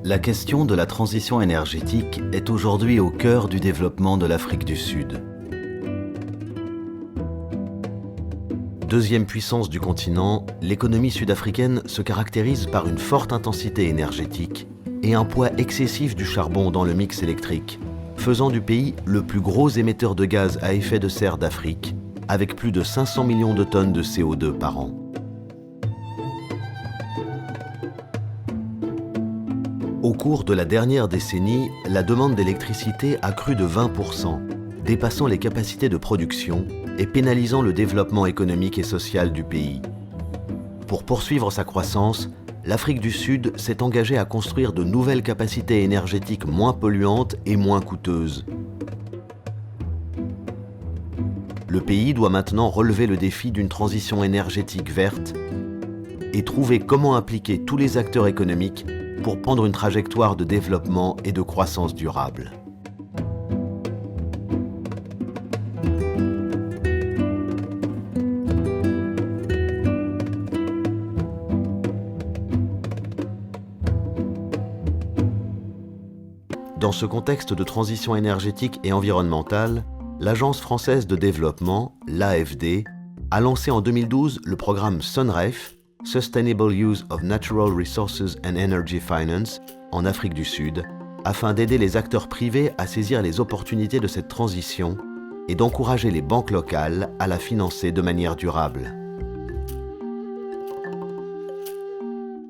La question de la transition énergétique est aujourd'hui au cœur du développement de l'Afrique du Sud. Deuxième puissance du continent, l'économie sud-africaine se caractérise par une forte intensité énergétique et un poids excessif du charbon dans le mix électrique, faisant du pays le plus gros émetteur de gaz à effet de serre d'Afrique, avec plus de 500 millions de tonnes de CO2 par an. Au cours de la dernière décennie, la demande d'électricité a cru de 20%, dépassant les capacités de production et pénalisant le développement économique et social du pays. Pour poursuivre sa croissance, l'Afrique du Sud s'est engagée à construire de nouvelles capacités énergétiques moins polluantes et moins coûteuses. Le pays doit maintenant relever le défi d'une transition énergétique verte et trouver comment impliquer tous les acteurs économiques pour prendre une trajectoire de développement et de croissance durable. Dans ce contexte de transition énergétique et environnementale, l'Agence française de développement, l'AFD, a lancé en 2012 le programme SUNREF, Sustainable Use of Natural Resources and Energy Finance, en Afrique du Sud, afin d'aider les acteurs privés à saisir les opportunités de cette transition et d'encourager les banques locales à la financer de manière durable.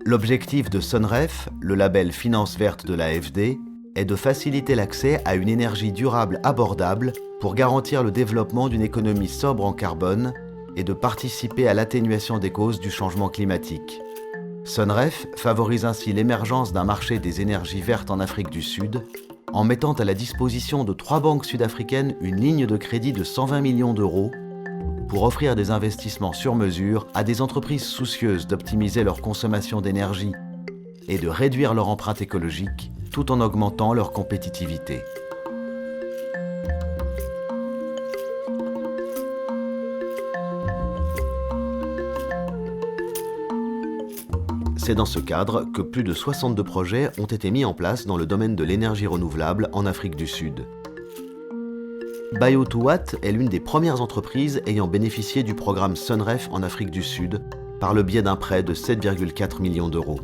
L'objectif de SUNREF, le label Finance verte de l'AFD, est de faciliter l'accès à une énergie durable abordable pour garantir le développement d'une économie sobre en carbone et de participer à l'atténuation des causes du changement climatique. SUNREF favorise ainsi l'émergence d'un marché des énergies vertes en Afrique du Sud en mettant à la disposition de 3 banques sud-africaines une ligne de crédit de 120 millions d'euros pour offrir des investissements sur mesure à des entreprises soucieuses d'optimiser leur consommation d'énergie et de réduire leur empreinte écologique tout en augmentant leur compétitivité. C'est dans ce cadre que plus de 62 projets ont été mis en place dans le domaine de l'énergie renouvelable en Afrique du Sud. Bio2Watt est l'une des premières entreprises ayant bénéficié du programme SUNREF en Afrique du Sud par le biais d'un prêt de 7,4 millions d'euros.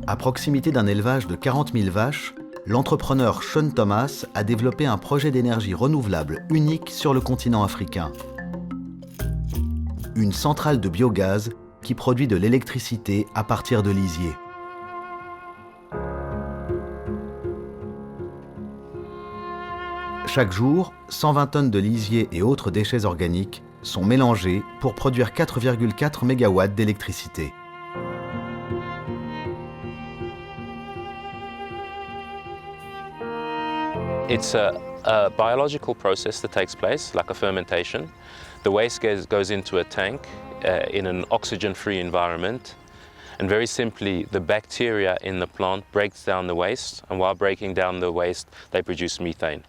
À proximité d'un élevage de 40 000 vaches, l'entrepreneur Sean Thomas a développé un projet d'énergie renouvelable unique sur le continent africain. Une centrale de biogaz qui produit de l'électricité à partir de lisier. Chaque jour, 120 tonnes de lisier et autres déchets organiques sont mélangés pour produire 4,4 MW d'électricité. It's a biological process that takes place, like a fermentation. The waste goes into a tank in an oxygen-free environment. And very simply, the bacteria in the plant breaks down the waste, and while breaking down the waste, they produce methane.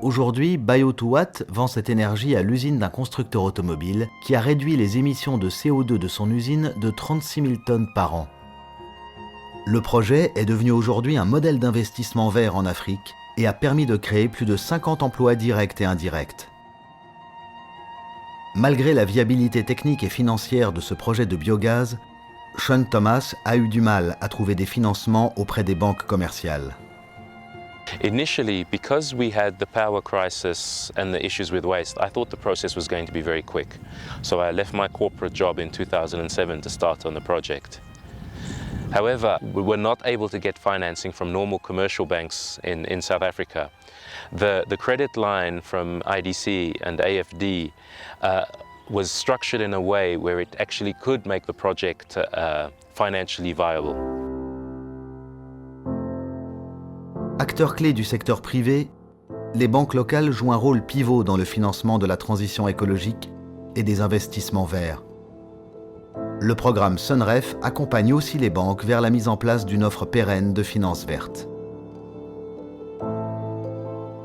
Aujourd'hui, Bio2Watt vend cette énergie à l'usine d'un constructeur automobile qui a réduit les émissions de CO2 de son usine de 36 000 tonnes par an. Le projet est devenu aujourd'hui un modèle d'investissement vert en Afrique et a permis de créer plus de 50 emplois directs et indirects. Malgré la viabilité technique et financière de ce projet de biogaz, Sean Thomas a eu du mal à trouver des financements auprès des banques commerciales. Initially, because we had the power crisis and the issues with waste, I thought the process was going to be very quick. So I left my corporate job in 2007 to start on the project. However, we were not able to get financing from normal commercial banks in South Africa. The credit line from IDC and AFD was structured in a way where it actually could make the project financially viable. Acteurs clés du secteur privé, les banques locales jouent un rôle pivot dans le financement de la transition écologique et des investissements verts. Le programme SUNREF accompagne aussi les banques vers la mise en place d'une offre pérenne de finances vertes.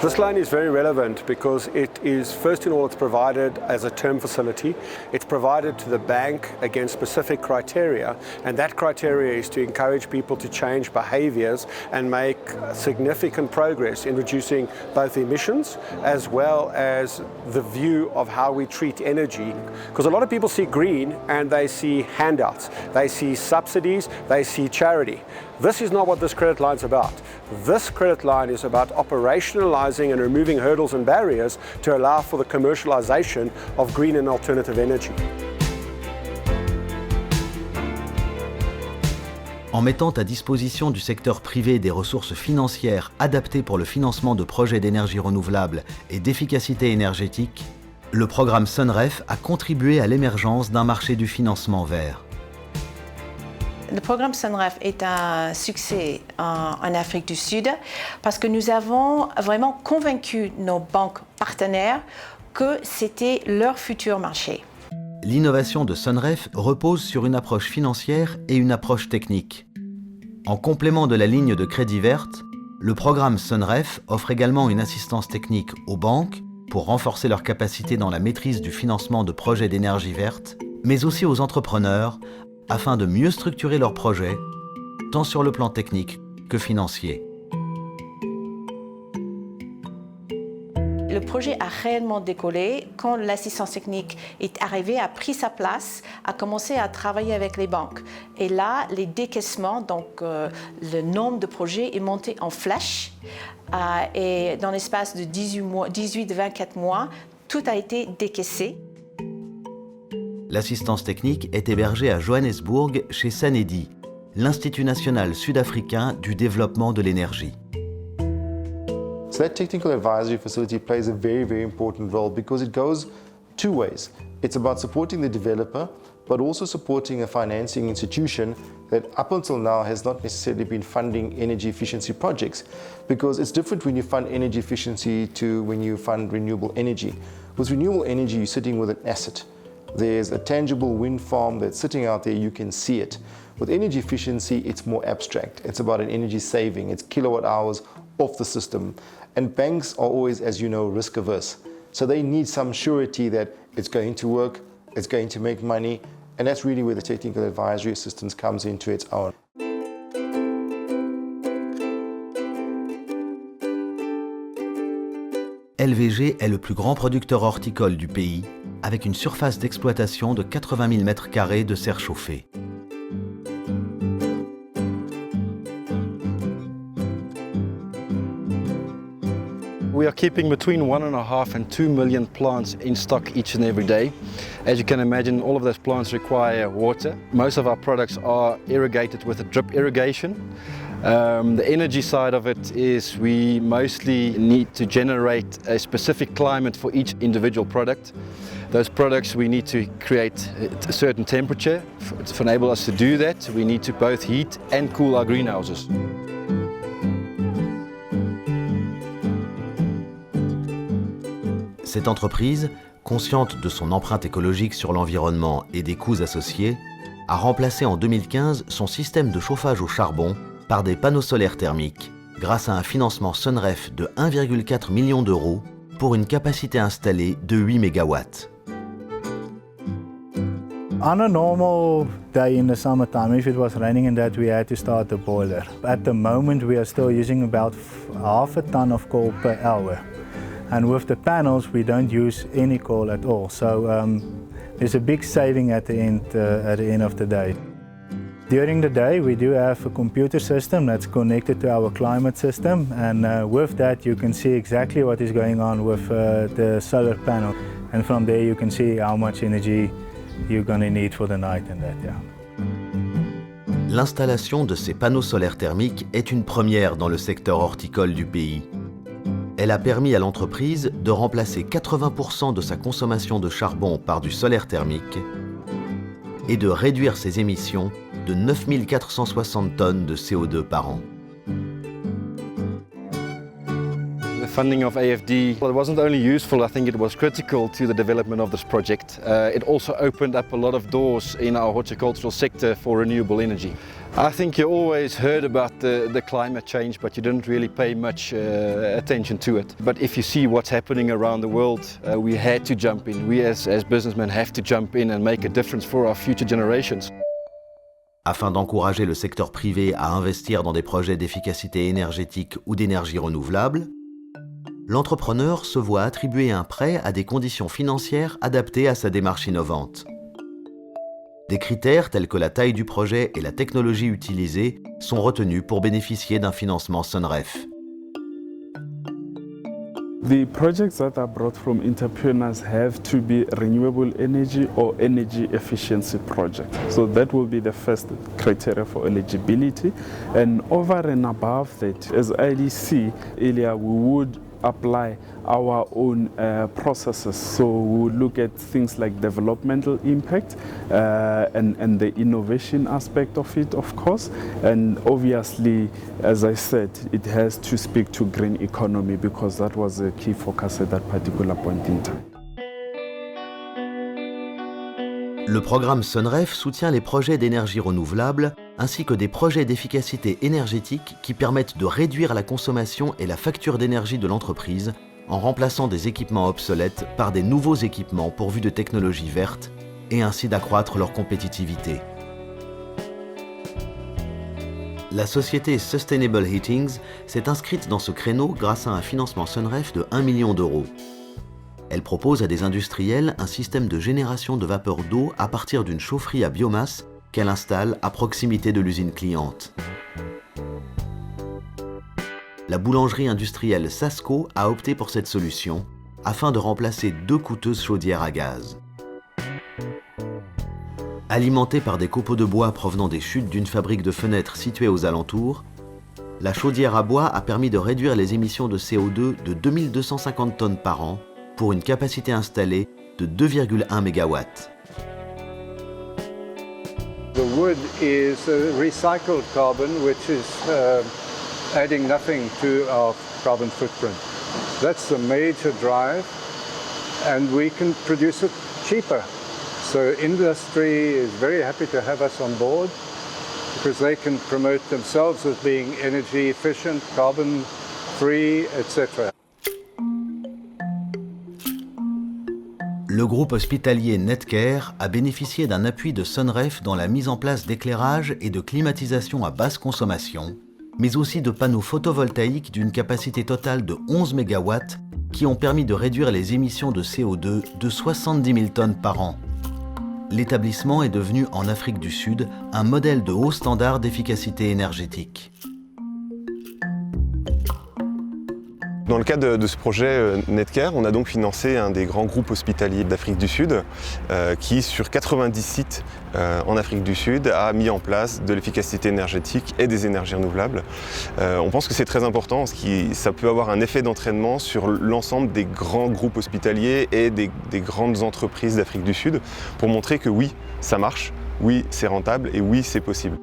This loan is very relevant because it is, first in all, it's provided as a term facility. It's provided to the bank against specific criteria, and that criteria is to encourage people to change behaviours and make significant progress in reducing both emissions as well as the view of how we treat energy. Because a lot of people see green and they see handouts, they see subsidies, they see charity. This is not what this credit line is about. This credit line is about operationalizing and removing hurdles and barriers to allow for the commercialization of green and alternative energy. En mettant à disposition du secteur privé des ressources financières adaptées pour le financement de projets d'énergie renouvelable et d'efficacité énergétique, le programme SUNREF a contribué à l'émergence d'un marché du financement vert. Le programme SUNREF est un succès en Afrique du Sud parce que nous avons vraiment convaincu nos banques partenaires que c'était leur futur marché. L'innovation de SUNREF repose sur une approche financière et une approche technique. En complément de la ligne de crédit verte, le programme SUNREF offre également une assistance technique aux banques pour renforcer leur capacité dans la maîtrise du financement de projets d'énergie verte, mais aussi aux entrepreneurs afin de mieux structurer leurs projets, tant sur le plan technique que financier. Le projet a réellement décollé quand l'assistance technique est arrivée, a pris sa place, a commencé à travailler avec les banques. Et là, les décaissements, donc le nombre de projets est monté en flèche. Et dans l'espace de 18-24 mois, tout a été décaissé. L'assistance technique est hébergée à Johannesburg chez SANEDI, l'Institut national sud-africain du développement de l'énergie. So that technical advisory facility plays a very, very important role because it goes two ways. It's about supporting the developer, but also supporting a financing institution that up until now has not necessarily been funding energy efficiency projects, because it's different when you fund energy efficiency to when you fund renewable energy. With renewable energy, you're sitting with an asset. There's a tangible wind farm that's sitting out there, you can see it. With energy efficiency, it's more abstract. It's about an energy saving, it's kilowatt hours off the system. And banks are always, as you know, risk averse. So they need some surety that it's going to work, it's going to make money, and that's really where the technical advisory assistance comes into its own. LVG est le plus grand producteur horticole du pays, avec une surface d'exploitation de 80 000 m² de serres chauffées. We are keeping between 1.5 and 2 million plants in stock each and every day. As you can imagine, all of those plants require water. Most of our products are irrigated with a drip irrigation. The energy side of it is we mostly need to generate a specific climate for each individual product. Those products we need to create a certain temperature. To enable us to do that, we need to both heat and cool our greenhouses. Cette entreprise, consciente de son empreinte écologique sur l'environnement et des coûts associés, a remplacé en 2015 son système de chauffage au charbon par des panneaux solaires thermiques, grâce à un financement SUNREF de 1,4 million d'euros pour une capacité installée de 8 MW. On a normal day in the summertime, if it was raining and that, we had to start the boiler. At the moment we are still using about half a ton of coal per hour. And with the panels we don't use any coal at all. So there's a big saving at the end of the day. During the day we do have a computer system that's connected to our climate system, and with that you can see exactly what is going on with the solar panel. And from there you can see how much energy you're going to need for the night and that, yeah. L'installation de ces panneaux solaires thermiques est une première dans le secteur horticole du pays. Elle a permis à l'entreprise de remplacer 80% de sa consommation de charbon par du solaire thermique et de réduire ses émissions de 9 460 tonnes de CO2 par an. The funding of AFD, well, it wasn't only useful, I think it was critical to the development of this project. It also opened up a lot of doors in our horticultural sector for renewable energy. I think you always heard about the climate change, but you didn't really pay much attention to it. But if you see what's happening around the world, we had to jump in. We as businessmen have to jump in and make a difference for our future generations. Afin d'encourager le secteur privé à investir dans des projets d'efficacité énergétique ou d'énergie renouvelable, l'entrepreneur se voit attribuer un prêt à des conditions financières adaptées à sa démarche innovante. Des critères tels que la taille du projet et la technologie utilisée sont retenus pour bénéficier d'un financement SUNREF. The projects that are brought from entrepreneurs have to be renewable energy or energy efficiency projects. So that will be the first criteria for eligibility. And over and above that, as IDC earlier, we would apply our own processes. So we would look at things like developmental impact and the innovation aspect of it, of course. And obviously, as I said, it has to speak to green economy because that was a key focus at that particular point in time. Le programme SUNREF soutient les projets d'énergie renouvelable ainsi que des projets d'efficacité énergétique qui permettent de réduire la consommation et la facture d'énergie de l'entreprise en remplaçant des équipements obsolètes par des nouveaux équipements pourvus de technologies vertes et ainsi d'accroître leur compétitivité. La société Sustainable Heatings s'est inscrite dans ce créneau grâce à un financement SUNREF de 1 million d'euros. Elle propose à des industriels un système de génération de vapeur d'eau à partir d'une chaufferie à biomasse qu'elle installe à proximité de l'usine cliente. La boulangerie industrielle Sasco a opté pour cette solution afin de remplacer 2 coûteuses chaudières à gaz. Alimentée par des copeaux de bois provenant des chutes d'une fabrique de fenêtres située aux alentours, la chaudière à bois a permis de réduire les émissions de CO2 de 2250 tonnes par an pour une capacité installée de 2,1 MW. The wood is recycled carbon, which is adding nothing to our carbon footprint. That's the major drive, and we can produce it cheaper. So industry is very happy to have us on board because they can promote themselves as being energy efficient, carbon free, etc. Le groupe hospitalier Netcare a bénéficié d'un appui de SUNREF dans la mise en place d'éclairage et de climatisation à basse consommation, mais aussi de panneaux photovoltaïques d'une capacité totale de 11 MW qui ont permis de réduire les émissions de CO2 de 70 000 tonnes par an. L'établissement est devenu en Afrique du Sud un modèle de haut standard d'efficacité énergétique. Dans le cadre de ce projet Netcare, on a donc financé un des grands groupes hospitaliers d'Afrique du Sud qui, sur 90 sites en Afrique du Sud, a mis en place de l'efficacité énergétique et des énergies renouvelables. On pense que c'est très important parce que ça peut avoir un effet d'entraînement sur l'ensemble des grands groupes hospitaliers et des grandes entreprises d'Afrique du Sud pour montrer que oui, ça marche, oui, c'est rentable et oui, c'est possible.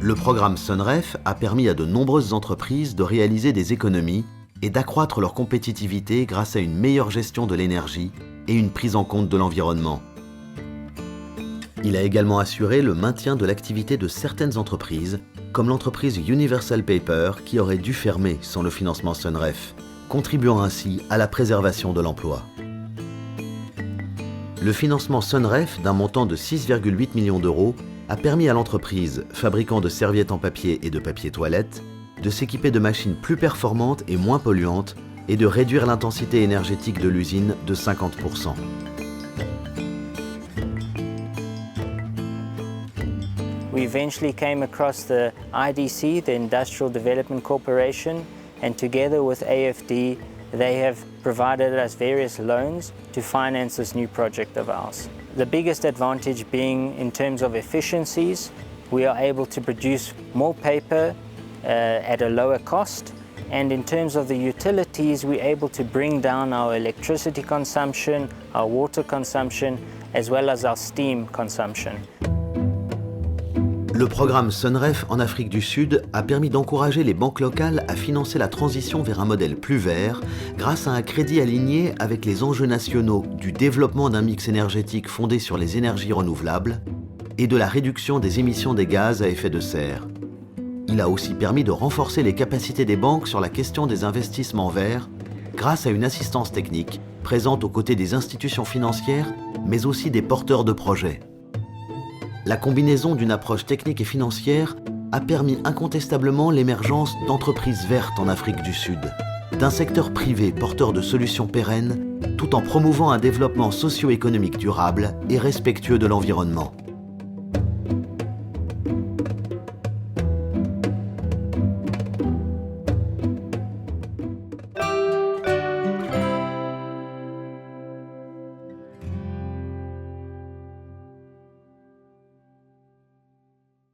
Le programme SUNREF a permis à de nombreuses entreprises de réaliser des économies et d'accroître leur compétitivité grâce à une meilleure gestion de l'énergie et une prise en compte de l'environnement. Il a également assuré le maintien de l'activité de certaines entreprises, comme l'entreprise Universal Paper qui aurait dû fermer sans le financement SUNREF, contribuant ainsi à la préservation de l'emploi. Le financement SUNREF d'un montant de 6,8 millions d'euros a permis à l'entreprise, fabricant de serviettes en papier et de papier toilette, de s'équiper de machines plus performantes et moins polluantes et de réduire l'intensité énergétique de l'usine de 50%. We eventually came across the IDC, the Industrial Development Corporation, and together with AFD, they have provided us various loans to finance this new project of ours. The biggest advantage being in terms of efficiencies, we are able to produce more paper at a lower cost, and in terms of the utilities, we're able to bring down our electricity consumption, our water consumption, as well as our steam consumption. Le programme SUNREF en Afrique du Sud a permis d'encourager les banques locales à financer la transition vers un modèle plus vert grâce à un crédit aligné avec les enjeux nationaux du développement d'un mix énergétique fondé sur les énergies renouvelables et de la réduction des émissions des gaz à effet de serre. Il a aussi permis de renforcer les capacités des banques sur la question des investissements verts grâce à une assistance technique présente aux côtés des institutions financières, mais aussi des porteurs de projets. La combinaison d'une approche technique et financière a permis incontestablement l'émergence d'entreprises vertes en Afrique du Sud, d'un secteur privé porteur de solutions pérennes, tout en promouvant un développement socio-économique durable et respectueux de l'environnement.